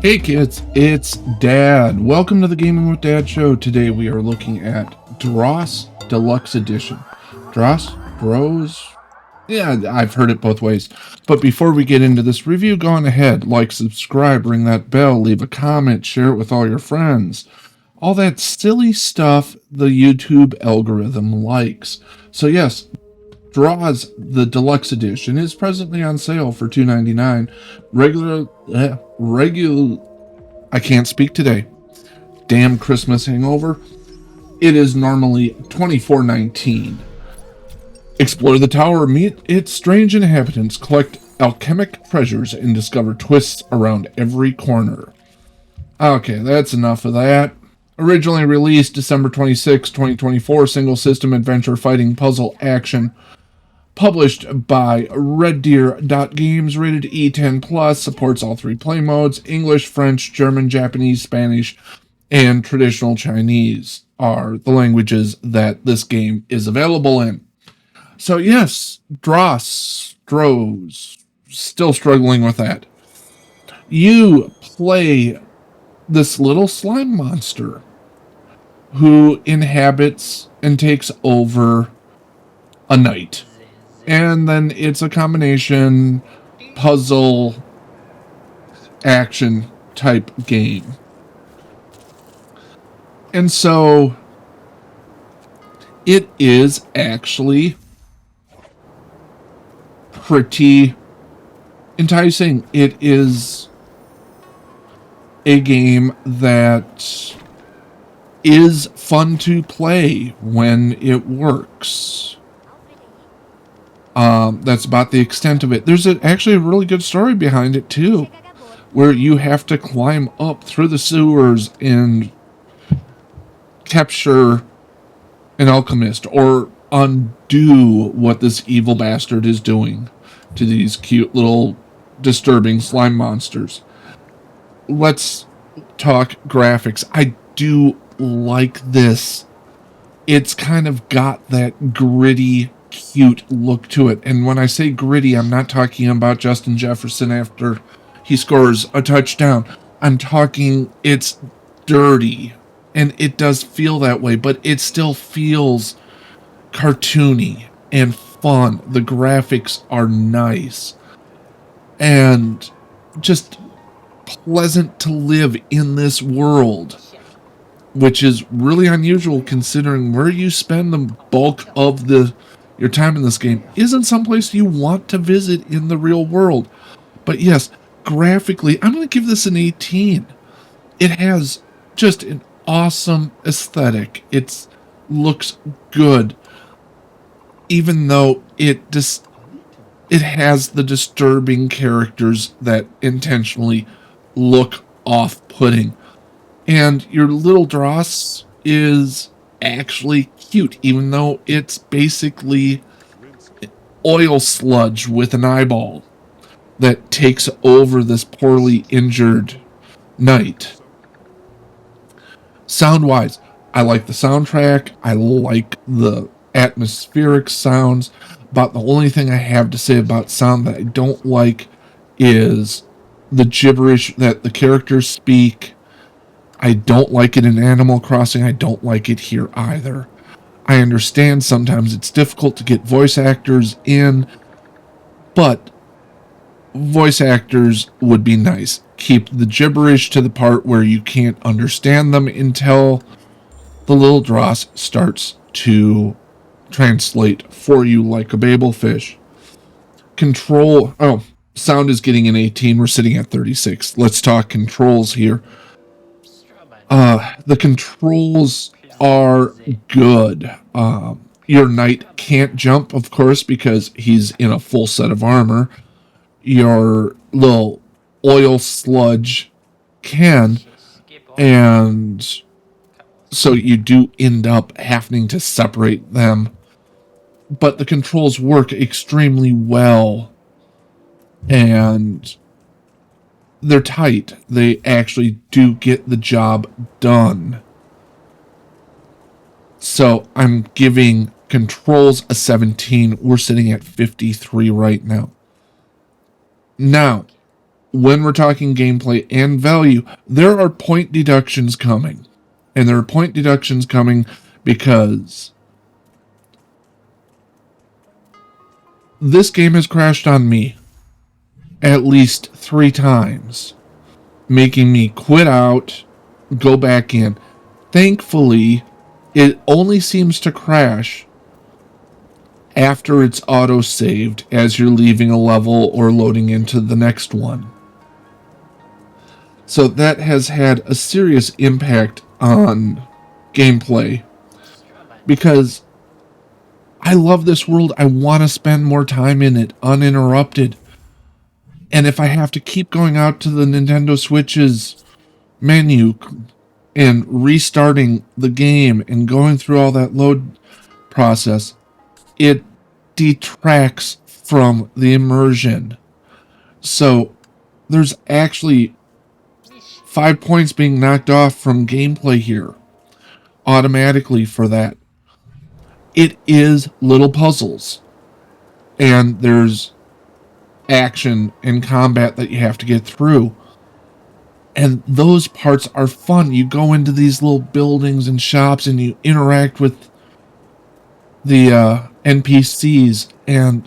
Hey kids, it's Dad. Welcome to the Gaming with Dad show. Today we are looking at Dros Deluxe Edition. Dros? Yeah, I've heard it both ways. But before we get into this review, go on ahead, like, subscribe, ring that bell, leave a comment, share it with all your friends. All that silly stuff the YouTube algorithm likes. So yes, Draws the Deluxe Edition is presently on sale for $2.99. Regular. I can't speak today. Damn Christmas hangover. It is normally $24.19. Explore the tower, meet its strange inhabitants, collect alchemic treasures, and discover twists around every corner. Okay, that's enough of that. Originally released December 26, 2024, single system adventure fighting puzzle action. Published by reddeer.games, rated E10+, supports all three play modes: English, French, German, Japanese, Spanish, and traditional Chinese are the languages that this game is available in. So yes, Dros, still struggling with that. You play this little slime monster who inhabits and takes over a knight. And then it's a combination puzzle action type game. And so it is actually pretty enticing. It is a game that is fun to play when it works. That's about the extent of it. There's actually a really good story behind it too, where you have to climb up through the sewers and capture an alchemist or undo what this evil bastard is doing to these cute little disturbing slime monsters. Let's talk graphics. I do like this. It's kind of got that gritty, cute look to it. And when I say gritty, I'm not talking about Justin Jefferson after he scores a touchdown. I'm talking it's dirty. And it does feel that way, but it still feels cartoony and fun. The graphics are nice and just pleasant to live in this world, which is really unusual considering where you spend the bulk of your time in this game isn't someplace you want to visit in the real world. But yes, graphically, I'm going to give this an 18. It has just an awesome aesthetic. It looks good, even though it has the disturbing characters that intentionally look off-putting. And your little Dross is actually cute, even though it's basically oil sludge with an eyeball that takes over this poorly injured knight. Sound-wise, I like the soundtrack. I like the atmospheric sounds. About the only thing I have to say about sound that I don't like is the gibberish that the characters speak. I don't like it in Animal Crossing. I don't like it here either. I understand sometimes it's difficult to get voice actors in, but voice actors would be nice. Keep the gibberish to the part where you can't understand them until the little Dross starts to translate for you like a babelfish. Sound is getting an 18. We're sitting at 36. Let's talk controls here. The controls are good. Your knight can't jump, of course, because he's in a full set of armor. Your little oil sludge can, and so you do end up having to separate them. But the controls work extremely well, and they're tight. They actually do get the job done. So I'm giving controls a 17. We're sitting at 53 right now. Now, when we're talking gameplay and value, there are point deductions coming. And there are point deductions coming because this game has crashed on me at least 3 times, making me quit out, go back in. Thankfully, it only seems to crash after it's auto-saved as you're leaving a level or loading into the next one. So that has had a serious impact on gameplay because I love this world. I want to spend more time in it uninterrupted. And if I have to keep going out to the Nintendo Switch's menu and restarting the game and going through all that load process, it detracts from the immersion. So there's actually 5 points being knocked off from gameplay here automatically for that. It is little puzzles, and there's action and combat that you have to get through, and those parts are fun. You go into these little buildings and shops and you interact with the NPCs, and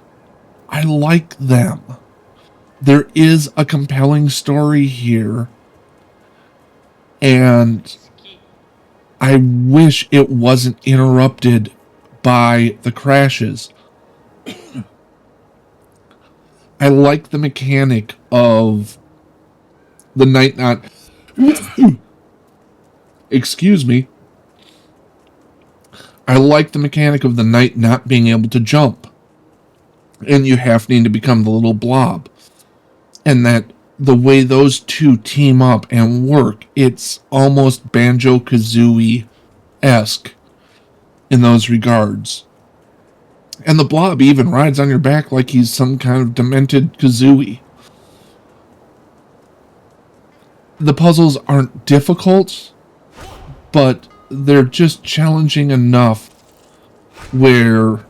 I like them. There is a compelling story here, and I wish it wasn't interrupted by the crashes. I like the mechanic of the night not... Excuse me. I like the mechanic of the knight not being able to jump. And you having to become the little blob. And that the way those two team up and work, it's almost Banjo-Kazooie-esque in those regards. And the blob even rides on your back like he's some kind of demented Kazooie. The puzzles aren't difficult, but they're just challenging enough where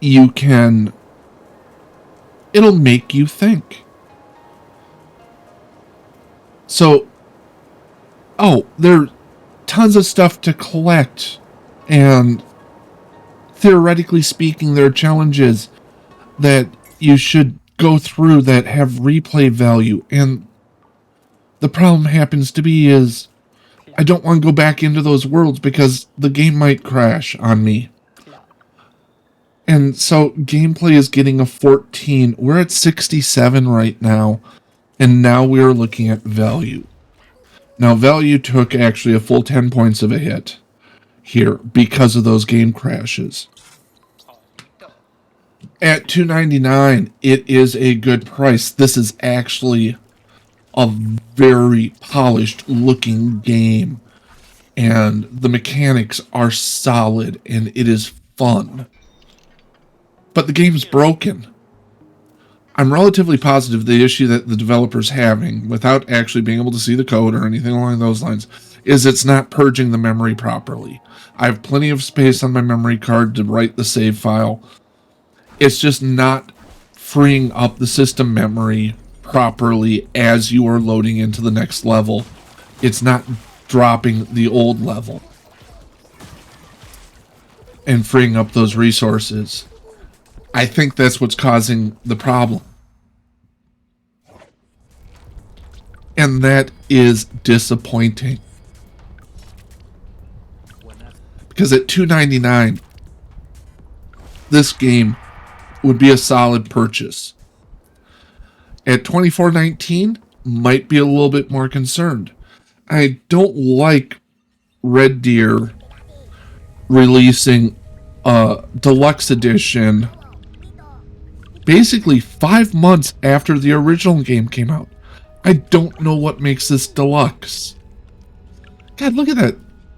you can... It'll make you think. So, there's tons of stuff to collect, and theoretically speaking, there are challenges that you should go through that have replay value, and the problem happens to be is I don't want to go back into those worlds because the game might crash on me. And so gameplay is getting a 14. We're at 67 right now, and now we're looking at value. Now value took actually a full 10 points of a hit here because of those game crashes. At $2.99, it is a good price. This is actually a very polished looking game, and the mechanics are solid, and it is fun. But the game's broken. I'm relatively positive the issue that the developer's having, without actually being able to see the code or anything along those lines, is it's not purging the memory properly. I have plenty of space on my memory card to write the save file. It's just not freeing up the system memory properly as you are loading into the next level. It's not dropping the old level and freeing up those resources. I think that's what's causing the problem. And that is disappointing. Because at $2.99, this game would be a solid purchase. At $24.19, might be a little bit more concerned. I don't like Red Deer releasing a deluxe edition basically 5 months after the original game came out. I don't know what makes this deluxe. God, look at that.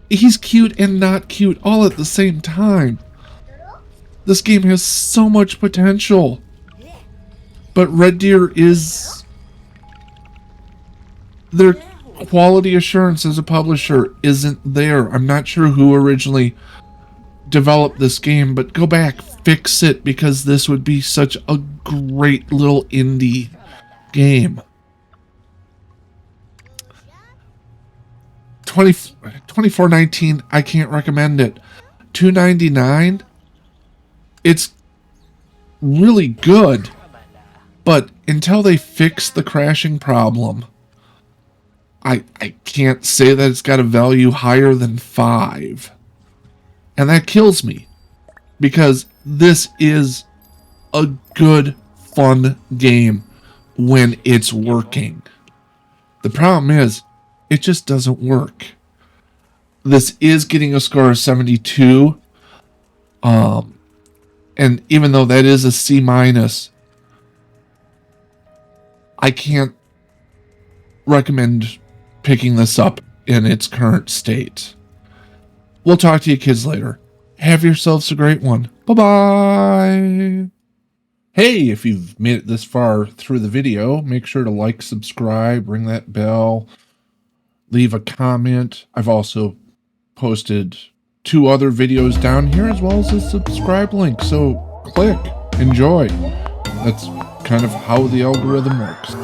He's cute and not cute all at the same time. This game has so much potential. But Red Deer is... their quality assurance as a publisher isn't there. I'm not sure who originally developed this game, but go back, fix it, because this would be such a great little indie game. 24.19, I can't recommend it. $2.99, it's really good, but until they fix the crashing problem, I can't say that it's got a value higher than 5. And that kills me, because this is a good, fun game when it's working. The problem is, it just doesn't work. This is getting a score of 72. And even though that is a C-, I can't recommend picking this up in its current state. We'll talk to you kids later. Have yourselves a great one. Bye-bye. Hey, if you've made it this far through the video, make sure to like, subscribe, ring that bell, leave a comment. I've also posted 2 other videos down here as well as a subscribe link. So click, enjoy. That's kind of how the algorithm works.